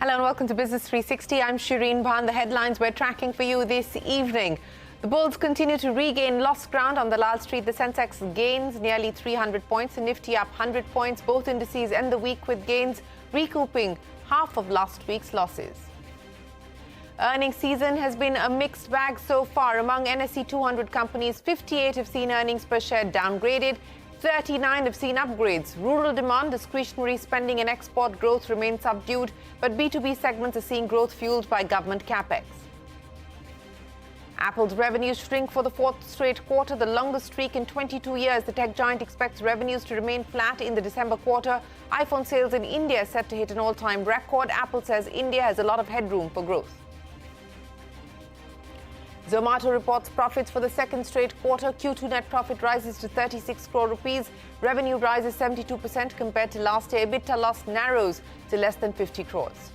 Hello and welcome to Business 360. I'm Shireen Bhan. The headlines we're tracking for you this evening. The bulls continue to regain lost ground on the Lal Street. The sensex gains nearly 300 points, the nifty up 100 points. Both indices end the week with gains, recouping half of last week's losses. Earnings season has been a mixed bag so far. Among NSE 200 companies, 58 have seen earnings per share downgraded. 39 have seen upgrades. Rural demand, discretionary spending and export growth remain subdued, but B2B segments are seeing growth fueled by government capex. Apple's revenues shrink for the fourth straight quarter, the longest streak in 22 years. The tech giant expects revenues to remain flat in the December quarter. iPhone sales in India are set to hit an all-time record. Apple says India has a lot of headroom for growth. Zomato reports profits for the second straight quarter. Q2 net profit rises to 36 crore rupees. Revenue rises 72% compared to last year. EBITDA loss narrows to less than 50 crores.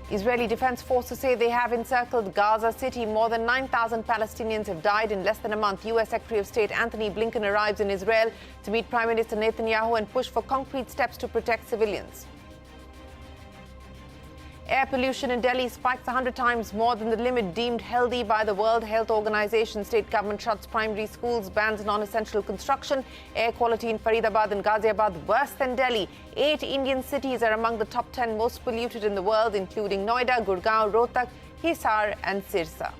Israeli defense forces say they have encircled Gaza city. More than 9,000 Palestinians have died in less than a month. U.S. Secretary of State Anthony Blinken arrives in Israel to meet Prime Minister Netanyahu and push for concrete steps to protect civilians. Air pollution in Delhi spikes 100 times more than the limit deemed healthy by the World Health Organization. State government shuts primary schools, bans non-essential construction. Air quality in Faridabad and Ghaziabad worse than Delhi. 8 Indian cities are among the top 10 most polluted in the world, including Noida, Gurgaon, Rohtak, Hisar and Sirsa.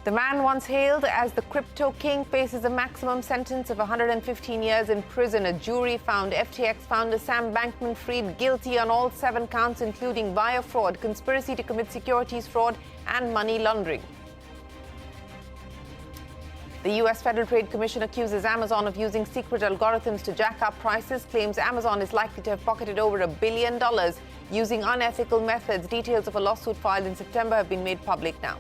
The man once hailed as the crypto king faces a maximum sentence of 115 years in prison. A jury found FTX founder Sam Bankman-Fried guilty on all 7 counts, including wire fraud, conspiracy to commit securities fraud, and money laundering. The U.S. Federal Trade Commission accuses Amazon of using secret algorithms to jack up prices, claims Amazon is likely to have pocketed over $1 billion using unethical methods. Details of a lawsuit filed in September have been made public now.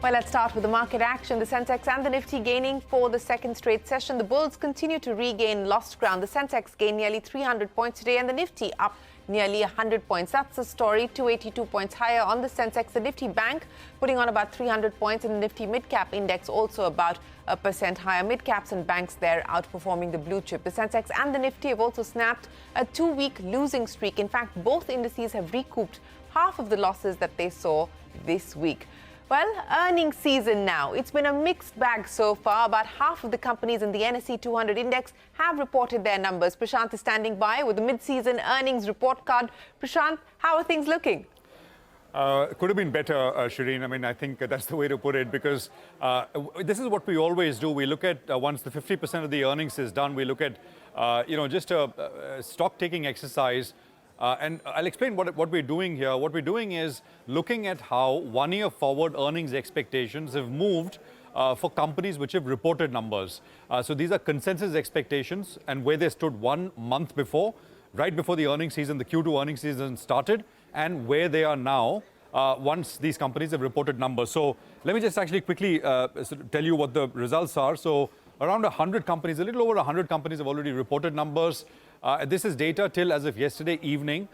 Well, let's start with the market action. The Sensex and the Nifty gaining for the second straight session. The bulls continue to regain lost ground. The Sensex gained nearly 300 points today and the Nifty up nearly 100 points. That's the story. 282 points higher on the Sensex. The Nifty Bank putting on about 300 points, and the Nifty Mid-Cap Index also about 1% higher. Mid-caps and banks there outperforming the blue chip. The Sensex and the Nifty have also snapped a 2-week losing streak. In fact, both indices have recouped half of the losses that they saw this week. Well, earnings season now. It's been a mixed bag so far. About half of the companies in the NSE 200 index have reported their numbers. Prashant is standing by with the mid-season earnings report card. Prashant, how are things looking? Could have been better, Shireen. I mean, I think that's the way to put it, because this is what we always do. We look at, once the 50% of the earnings is done, we look at, just a stock-taking exercise. And I'll explain what we're doing here. What we're doing is looking at how one-year forward earnings expectations have moved for companies which have reported numbers. So these are consensus expectations and where they stood 1 month before, right before the earnings season, the Q2 earnings season started, and where they are now once these companies have reported numbers. So let me just actually quickly tell you what the results are. So around 100 companies, a little over 100 companies have already reported numbers. This is data till as of yesterday evening.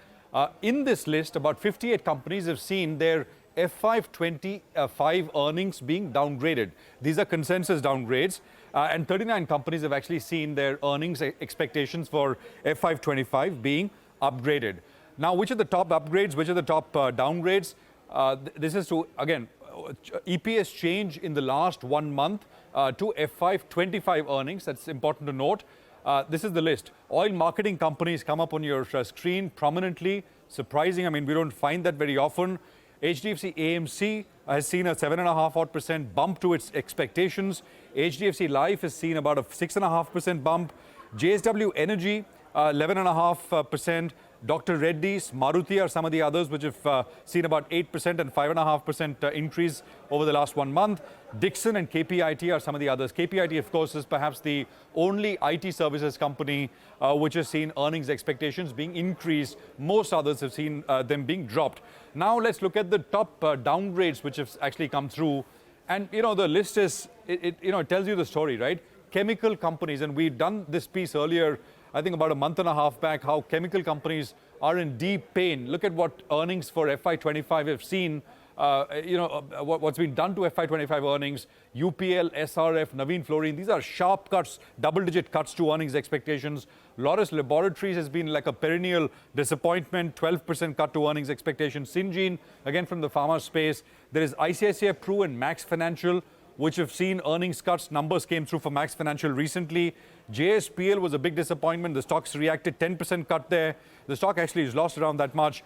In this list, about 58 companies have seen their FY25 earnings being downgraded. These are consensus downgrades. And 39 companies have actually seen their earnings expectations for FY25 being upgraded. Now, which are the top upgrades? Which are the top downgrades? This is to, again, EPS change in the last 1 month to FY25 earnings. That's important to note. This is the list. Oil marketing companies come up on your screen prominently. Surprising. I mean, we don't find that very often. HDFC AMC has seen a 7.5% bump to its expectations. HDFC Life has seen about a 6.5% bump. JSW Energy, 11.5%. Dr. Reddy's, Maruti are some of the others which have seen about 8% and 5.5% increase over the last 1 month. Dixon and KPIT are some of the others. KPIT, of course, is perhaps the only IT services company which has seen earnings expectations being increased. Most others have seen them being dropped. Now let's look at the top downgrades which have actually come through. And, the list is, it tells you the story, right? Chemical companies, and we've done this piece earlier, I think about a month and a half back, how chemical companies are in deep pain. Look at what earnings for FY25 have seen. what's been done to FY25 earnings, UPL, SRF, Naveen Fluorine, these are sharp cuts, double-digit cuts to earnings expectations. Loris Laboratories has been like a perennial disappointment, 12% cut to earnings expectations. Syngene, again from the pharma space. There is ICICI Pru and Max Financial, which have seen earnings cuts. Numbers came through for Max Financial recently. JSPL was a big disappointment. The stocks reacted, 10% cut there. The stock actually has lost around that much.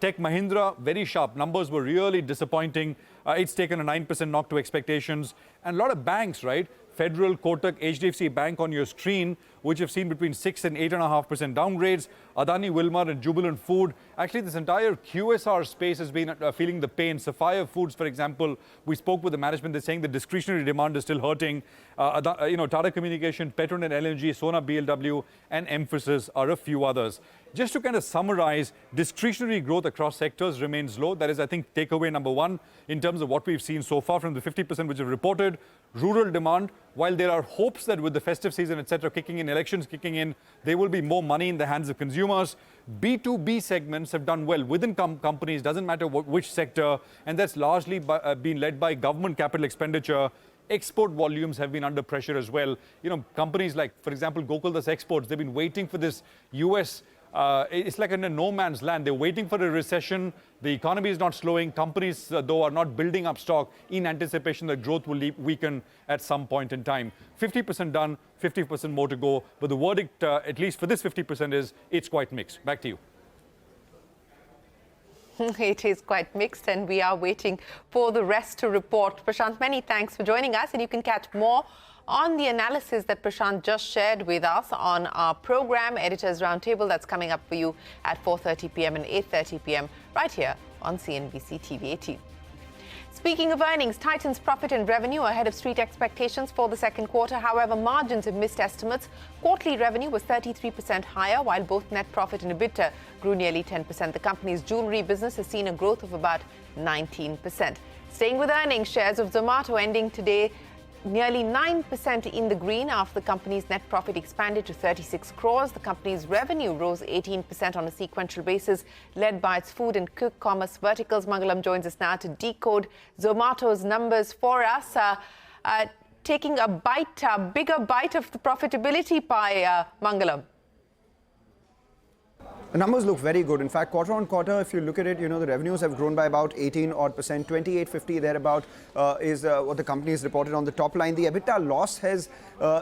Tech Mahindra, very sharp. Numbers were really disappointing. It's taken a 9% knock to expectations. And a lot of banks, right? Federal, Kotak, HDFC Bank on your screen, which have seen between 6 and 8.5% downgrades. Adani, Wilmar and Jubilant Food. Actually, this entire QSR space has been feeling the pain. Sapphire Foods, for example, we spoke with the management. They're saying the discretionary demand is still hurting. Tata Communications, Petron and LNG, Sona BLW and Emphasis are a few others. Just to kind of summarize, discretionary growth across sectors remains low. That is, I think, takeaway number one in terms of what we've seen so far from the 50% which have reported. Rural demand, while there are hopes that with the festive season, etc., kicking in, elections kicking in, there will be more money in the hands of consumers. B2B segments have done well within companies, doesn't matter which sector, and that's largely been led by government capital expenditure. Export volumes have been under pressure as well. Companies like, for example, Gokuldas Exports, they've been waiting for this US. It's like in a no man's land. They're waiting for a recession. The economy is not slowing. Companies, though, are not building up stock in anticipation that growth will weaken at some point in time. 50% done, 50% more to go. But the verdict, at least for this 50%, is it's quite mixed. Back to you. It is quite mixed, and we are waiting for the rest to report. Prashant, many thanks for joining us, and you can catch more on the analysis that Prashant just shared with us on our program, Editors Roundtable, that's coming up for you at 4:30 p.m. and 8:30 p.m. right here on CNBC-TV18. Speaking of earnings, Titan's profit and revenue are ahead of street expectations for the second quarter. However, margins have missed estimates. Quarterly revenue was 33% higher, while both net profit and EBITDA grew nearly 10%. The company's jewelry business has seen a growth of about 19%. Staying with earnings, shares of Zomato ending today nearly 9% in the green after the company's net profit expanded to 36 crores. The company's revenue rose 18% on a sequential basis, led by its food and quick commerce verticals. Mangalam joins us now to decode Zomato's numbers for us. Taking a bigger bite of the profitability pie, Mangalam. The numbers look very good. In fact, quarter on quarter, if you look at it, the revenues have grown by about 18% 2850 thereabout is what the company has reported on the top line. The EBITDA loss has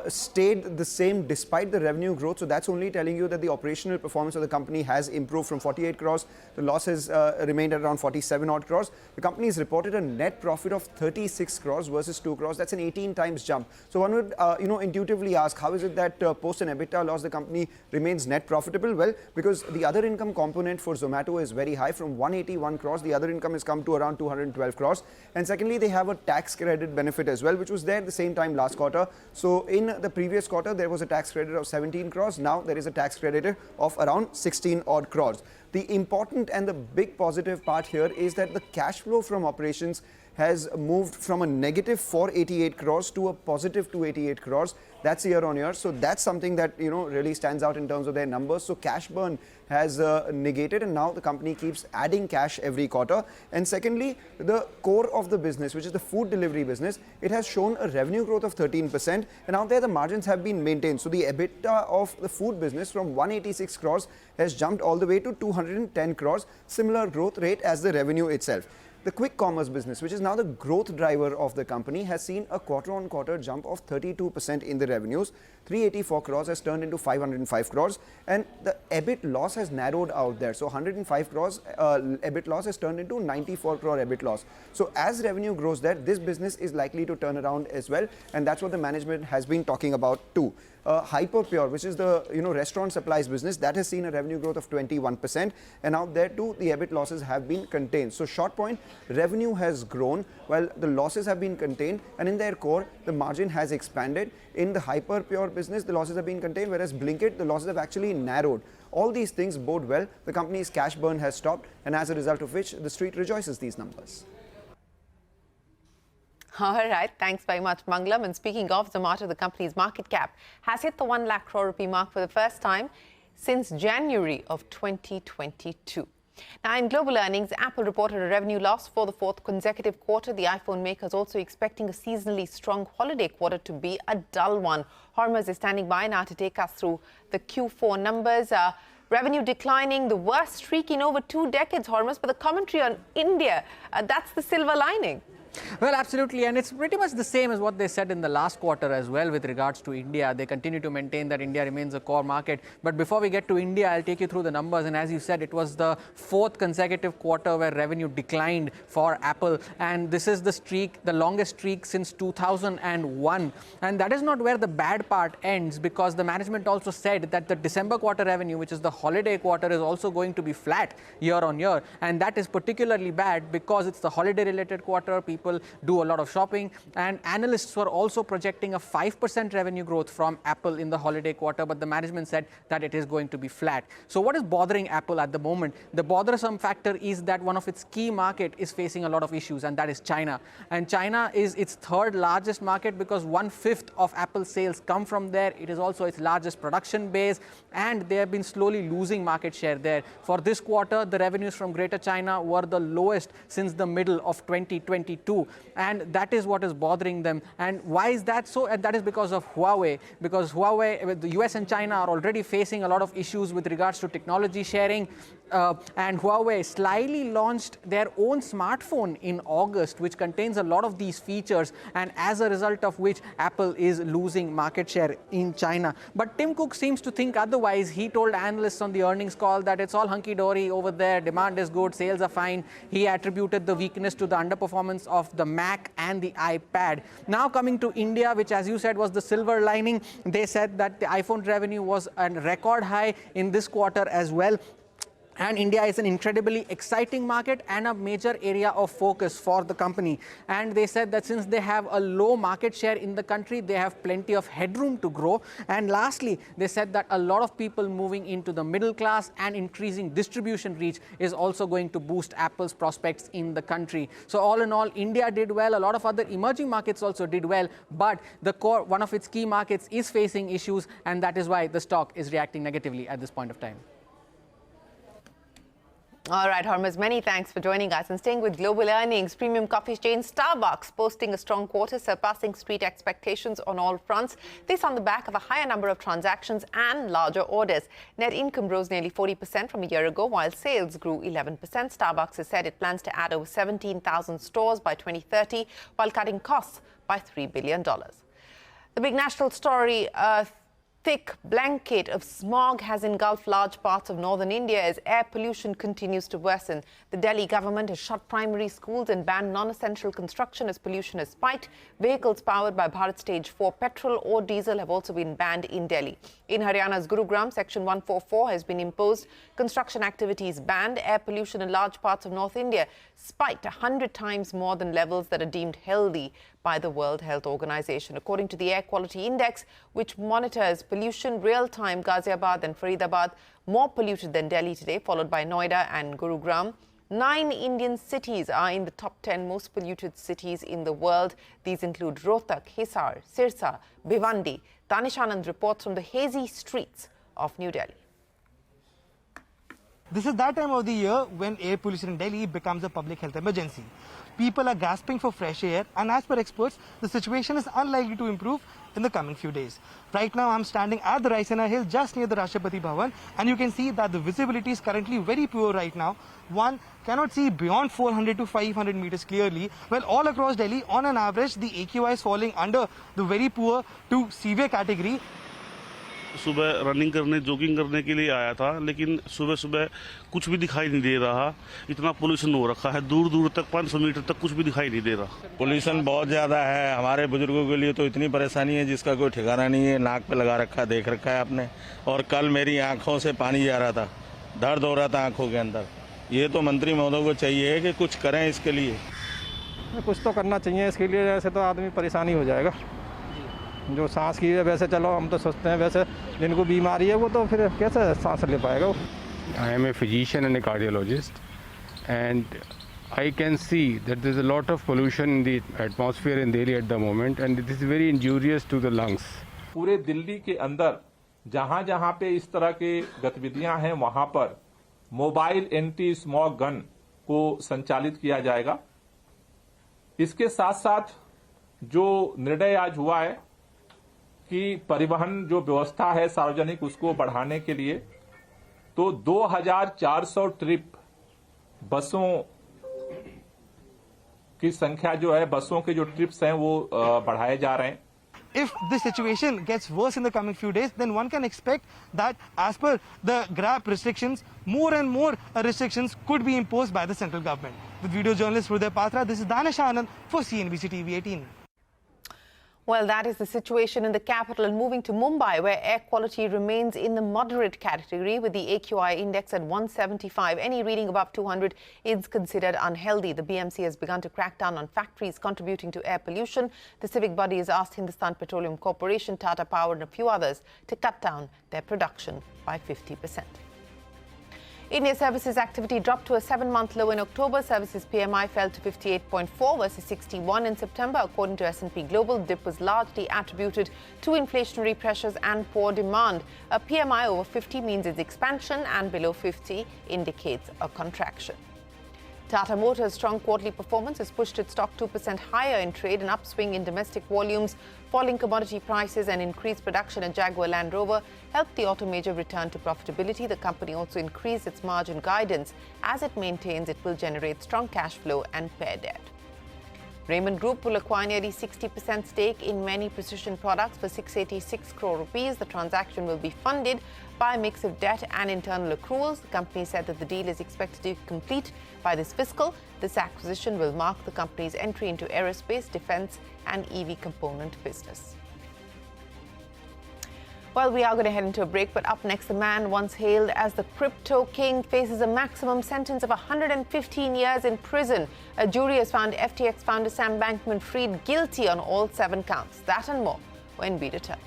stayed the same despite the revenue growth. So that's only telling you that the operational performance of the company has improved from 48 crores. The loss has remained at around 47 odd crores. The company has reported a net profit of 36 crores versus 2 crores. That's an 18 times jump. So one would, intuitively ask, how is it that post an EBITDA loss, the company remains net profitable? Well, because the other income component for Zomato is very high. From 181 crores, the other income has come to around 212 crores. And secondly, they have a tax credit benefit as well, which was there at the same time last quarter. So in the previous quarter, there was a tax credit of 17 crores. Now there is a tax credit of around 16 odd crores. The important and the big positive part here is that the cash flow from operations has moved from a negative 488 crores to a positive 288 crores. That's year on year. So that's something that, really stands out in terms of their numbers. So cash burn has negated, and now the company keeps adding cash every quarter. And secondly, the core of the business, which is the food delivery business, it has shown a revenue growth of 13%. And out there, the margins have been maintained. So the EBITDA of the food business from 186 crores has jumped all the way to 210 crores. Similar growth rate as the revenue itself. The quick commerce business, which is now the growth driver of the company, has seen a quarter-on-quarter jump of 32% in the revenues. 384 crores has turned into 505 crores, and the EBIT loss has narrowed out there. So 105 crores EBIT loss has turned into 94 crore EBIT loss. So as revenue grows there, this business is likely to turn around as well, and that's what the management has been talking about too. Hyperpure, which is the restaurant supplies business, that has seen a revenue growth of 21%, and out there too the EBIT losses have been contained. So short point, revenue has grown while the losses have been contained, and in their core the margin has expanded. In the Hyperpure business, the losses have been contained, whereas Blinkit, the losses have actually narrowed. All these things bode well. The company's cash burn has stopped, and as a result of which the street rejoices these numbers. All right, thanks very much, Mangalam. And speaking of Zomato, the company's market cap has hit the 1 lakh crore rupee mark for the first time since January of 2022. Now, in global earnings, Apple reported a revenue loss for the fourth consecutive quarter. The iPhone maker is also expecting a seasonally strong holiday quarter to be a dull one. Hormuz is standing by now to take us through the Q4 numbers. Revenue declining, the worst streak in over 2 decades, Hormuz, but the commentary on India, that's the silver lining. Well, absolutely, and it's pretty much the same as what they said in the last quarter as well with regards to India. They continue to maintain that India remains a core market. But before we get to India, I'll take you through the numbers. And as you said, it was the fourth consecutive quarter where revenue declined for Apple. And this is the streak, the longest streak since 2001. And that is not where the bad part ends, because the management also said that the December quarter revenue, which is the holiday quarter, is also going to be flat year on year. And that is particularly bad because it's the holiday related quarter. People do a lot of shopping, and analysts were also projecting a 5% revenue growth from Apple in the holiday quarter, but the management said that it is going to be flat. So what is bothering Apple at the moment? The bothersome factor is that one of its key market is facing a lot of issues, and that is China. And China is its third largest market because 1/5 of Apple sales come from there. It is also its largest production base, and they have been slowly losing market share there. For this quarter, the revenues from Greater China were the lowest since the middle of 2022. And that is what is bothering them. And why is that so? And that is because of Huawei. Because Huawei, the US and China are already facing a lot of issues with regards to technology sharing. And Huawei slyly launched their own smartphone in August, which contains a lot of these features, and as a result of which Apple is losing market share in China. But Tim Cook seems to think otherwise. He told analysts on the earnings call that it's all hunky-dory over there, demand is good, sales are fine. He attributed the weakness to the underperformance of the Mac and the iPad. Now coming to India, which as you said was the silver lining, they said that the iPhone revenue was a record high in this quarter as well. And India is an incredibly exciting market and a major area of focus for the company. And they said that since they have a low market share in the country, they have plenty of headroom to grow. And lastly, they said that a lot of people moving into the middle class and increasing distribution reach is also going to boost Apple's prospects in the country. So all in all, India did well. A lot of other emerging markets also did well. But the core, one of its key markets, is facing issues. And that is why the stock is reacting negatively at this point of time. All right, Hormuz, many thanks for joining us. And staying with global earnings, premium coffee chain Starbucks posting a strong quarter, surpassing street expectations on all fronts. This on the back of a higher number of transactions and larger orders. Net income rose nearly 40% from a year ago, while sales grew 11%. Starbucks has said it plans to add over 17,000 stores by 2030, while cutting costs by $3 billion. The big national story, thick blanket of smog has engulfed large parts of northern India as air pollution continues to worsen. The Delhi government has shut primary schools and banned non-essential construction as pollution has spiked. Vehicles powered by Bharat Stage 4 petrol or diesel have also been banned in Delhi. In Haryana's Gurugram, Section 144 has been imposed. Construction activities banned. Air pollution in large parts of North India spiked 100 times more than levels that are deemed healthy by the World Health Organization. According to the Air Quality Index, which monitors pollution real-time, Ghaziabad and Faridabad more polluted than Delhi today, followed by Noida and Gurugram. 9 Indian cities are in the top 10 most polluted cities in the world. These include Rohtak, Hisar, Sirsa, Bhiwandi. Danish Anand reports from the hazy streets of New Delhi. This is that time of the year when air pollution in Delhi becomes a public health emergency. People are gasping for fresh air, and as per experts, the situation is unlikely to improve in the coming few days. Right now, I'm standing at the Raisina Hill just near the Rashtrapati Bhavan, and you can see that the visibility is currently very poor right now. One cannot see beyond 400 to 500 meters clearly. Well, all across Delhi, on an average, the AQI is falling under the very poor to severe category. सुबह running करने jogging करने के लिए आया था, लेकिन सुबह सुबह कुछ भी दिखाई नहीं दे रहा। इतना पोल्यूशन हो रखा है, दूर दूर तक 500 मीटर तक कुछ भी दिखाई नहीं दे रहा। पोल्यूशन बहुत ज़्यादा है। हमारे बुजुर्गों के लिए तो इतनी परेशानी है जिसका कोई ठिकाना नहीं है। नाक पे लगा रखा है, देख रखा है आपने। और कल मेरी आंखों से पानी जा रहा था, दर्द हो रहा था आंखों के अंदर। ये तो मंत्री महोदय को चाहिए कि कुछ करें इसके लिए। कुछ तो करना चाहिए इसके लिए, ऐसे तो आदमी परेशानी हो जाएगा। जो सांस की है, वैसे चलो हम तो सोचते हैं, वैसे जिनको बीमारी है वो तो फिर कैसे सांस ले पाएगा वो। I am a physician and a cardiologist, and I can see that there is a lot of pollution in the atmosphere in Delhi at the moment, and it is very injurious to the lungs. पूरे दिल्ली के अंदर जहां जहां पे इस तरह के गतिविधियां हैं, वहां पर मोबाइल एंटी स्मॉग गन को संचालित किया जाएगा। इसके साथ साथ जो निर्णय आज हुआ है कि परिवहन जो व्यवस्था है सार्वजनिक उसको बढ़ाने के लिए, तो 2400 ट्रिप बसों की संख्या जो है, बसों के जो ट्रिप्स हैं वो बढ़ाए जा रहे हैं। If the situation gets worse in the coming few days, then one can expect that as per the grab restrictions, more and more restrictions could be imposed by the central government. With video journalist Hruday Patra, this is Danish Anand for CNBC-TV18. Well, that is the situation in the capital. And moving to Mumbai, where air quality remains in the moderate category with the AQI index at 175. Any reading above 200 is considered unhealthy. The BMC has begun to crack down on factories contributing to air pollution. The civic body has asked Hindustan Petroleum Corporation, Tata Power and a few others to cut down their production by 50%. India services activity dropped to a 7-month low in October. Services PMI fell to 58.4 versus 61 in September. According to S&P Global, the dip was largely attributed to inflationary pressures and poor demand. A PMI over 50 means its expansion, and below 50 indicates a contraction. Tata Motors' strong quarterly performance has pushed its stock 2% higher in trade. An upswing in domestic volumes, falling commodity prices and increased production at Jaguar Land Rover helped the auto major return to profitability. The company also increased its margin guidance as it maintains it will generate strong cash flow and pare debt. Raymond Group will acquire nearly 60% stake in many precision products for 686 crore rupees. The transaction will be funded by a mix of debt and internal accruals. The company said that the deal is expected to complete by this fiscal. This acquisition will mark the company's entry into aerospace, defense and EV component business. Well, we are going to head into a break, but up next, the man once hailed as the crypto king faces a maximum sentence of 115 years in prison. A jury has found FTX founder Sam Bankman-Fried guilty on all 7 counts. That and more when we return.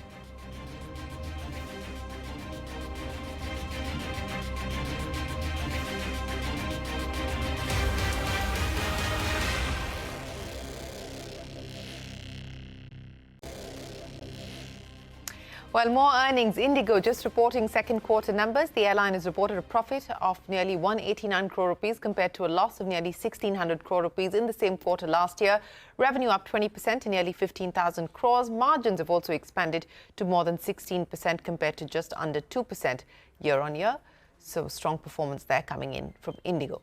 Well, more earnings. Indigo just reporting second quarter numbers. The airline has reported a profit of nearly 189 crore rupees compared to a loss of nearly 1,600 crore rupees in the same quarter last year. Revenue up 20% to nearly 15,000 crores. Margins have also expanded to more than 16% compared to just under 2% year on year. So strong performance there coming in from Indigo.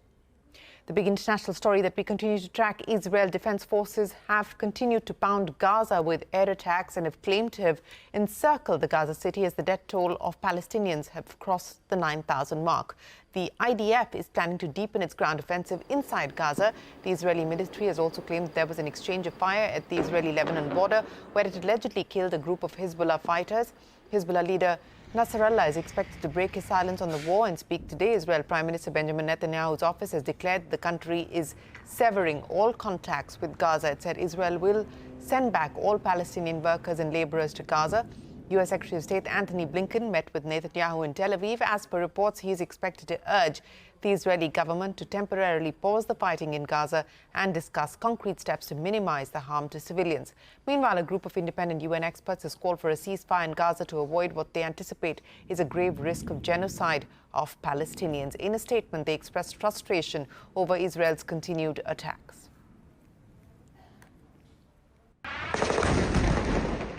The big international story that we continue to track: Israel Defense Forces have continued to pound Gaza with air attacks and have claimed to have encircled the Gaza city as the death toll of Palestinians have crossed the 9,000 mark. The IDF is planning to deepen its ground offensive inside Gaza. The Israeli military has also claimed that there was an exchange of fire at the Israeli-Lebanon border where it allegedly killed a group of Hezbollah fighters. Hezbollah leader Nasrallah is expected to break his silence on the war and speak today. Israel Prime Minister Benjamin Netanyahu's office has declared the country is severing all contacts with Gaza. It said Israel will send back all Palestinian workers and laborers to Gaza. U.S. Secretary of State Antony Blinken met with Netanyahu in Tel Aviv. As per reports, he is expected to urge the Israeli government to temporarily pause the fighting in Gaza and discuss concrete steps to minimize the harm to civilians. Meanwhile, a group of independent UN experts has called for a ceasefire in Gaza to avoid what they anticipate is a grave risk of genocide of Palestinians. In a statement, they expressed frustration over Israel's continued attacks.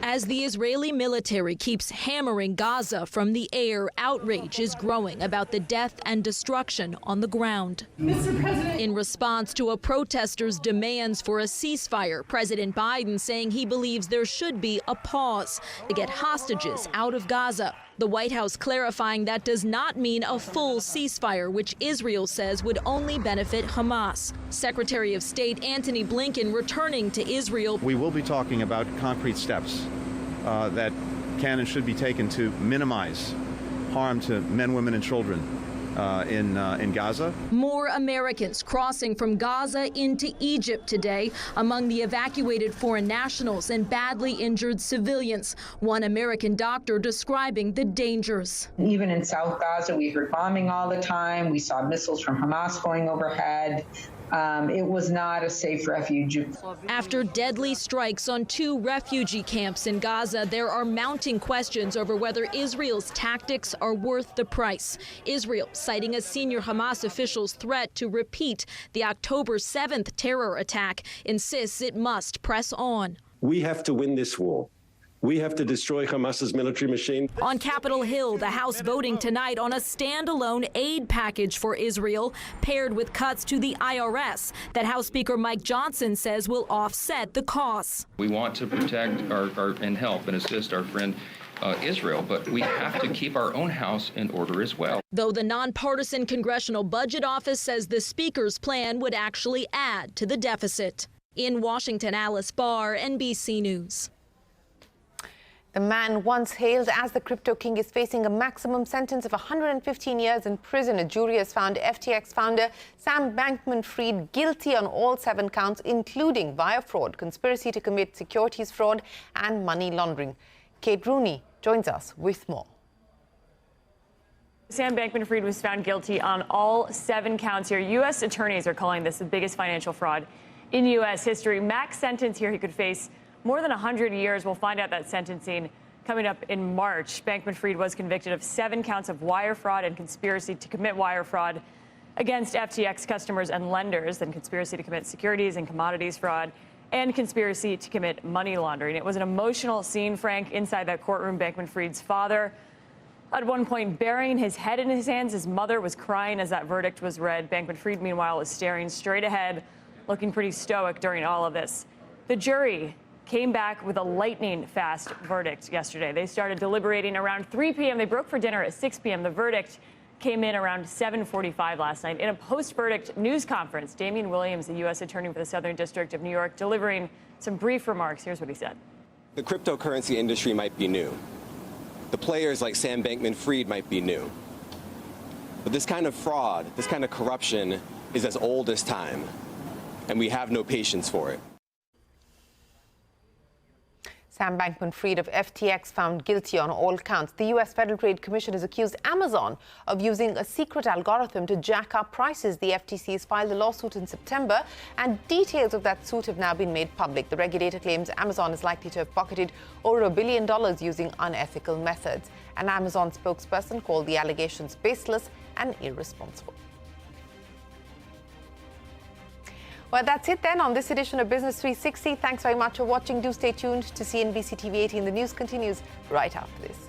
As the Israeli military keeps hammering Gaza from the air, outrage is growing about the death and destruction on the ground. In response to a protester's demands for a ceasefire, President Biden saying he believes there should be a pause to get hostages out of Gaza. The White House clarifying that does not mean a full ceasefire, which Israel says would only benefit Hamas. Secretary of State Antony Blinken returning to Israel. We will be talking about concrete steps that can and should be taken to minimize harm to men, women, and children in Gaza. More Americans crossing from Gaza into Egypt today, among the evacuated foreign nationals and badly injured civilians. One American doctor describing the dangers. Even in South Gaza, we heard bombing all the time. We saw missiles from Hamas going overhead. It was not a safe refuge. After deadly strikes on 2 refugee camps in Gaza, there are mounting questions over whether Israel's tactics are worth the price. Israel citing a senior Hamas official's threat to repeat the October 7th terror attack, insists it must press on. We have to win this war. We have to destroy Hamas's military machine. On Capitol Hill, the House voting tonight on a standalone aid package for Israel, paired with cuts to the IRS that House Speaker Mike Johnson says will offset the costs. We want to protect and help and assist our friend Israel, but we have to keep our own house in order as well. Though the nonpartisan Congressional Budget Office says the Speaker's plan would actually add to the deficit. In Washington, Alice Barr, NBC News. The man once hailed as the crypto king is facing a maximum sentence of 115 years in prison. A jury has found FTX founder Sam Bankman-Fried guilty on all 7 counts, including wire fraud, conspiracy to commit securities fraud and money laundering. Kate Rooney joins us with more. Sam Bankman-Fried was found guilty on all 7 counts here. U.S. attorneys are calling this the biggest financial fraud in U.S. history. Max sentence here, he could face more than 100 years. We'll find out that sentencing coming up in March. Bankman-Fried was convicted of 7 counts of wire fraud and conspiracy to commit wire fraud against FTX customers and lenders, and conspiracy to commit securities and commodities fraud, and conspiracy to commit money laundering. It was an emotional scene, Frank, inside that courtroom. Bankman-Fried's father, at one point, burying his head in his hands. His mother was crying as that verdict was read. Bankman-Fried, meanwhile, was staring straight ahead, looking pretty stoic during all of this. The jury came back with a lightning-fast verdict yesterday. They started deliberating around 3 p.m. They broke for dinner at 6 p.m. The verdict came in around 7:45 last night. In a post-verdict news conference, Damian Williams, the U.S. Attorney for the Southern District of New York, delivering some brief remarks. Here's what he said. The cryptocurrency industry might be new. The players like Sam Bankman-Fried might be new. But this kind of fraud, this kind of corruption is as old as time, and we have no patience for it. Sam Bankman-Fried of FTX found guilty on all counts. The U.S. Federal Trade Commission has accused Amazon of using a secret algorithm to jack up prices. The FTC has filed a lawsuit in September, and details of that suit have now been made public. The regulator claims Amazon is likely to have pocketed over $1 billion using unethical methods. An Amazon spokesperson called the allegations baseless and irresponsible. Well, that's it then on this edition of Business 360. Thanks very much for watching. Do stay tuned to CNBC-TV18. The news continues right after this.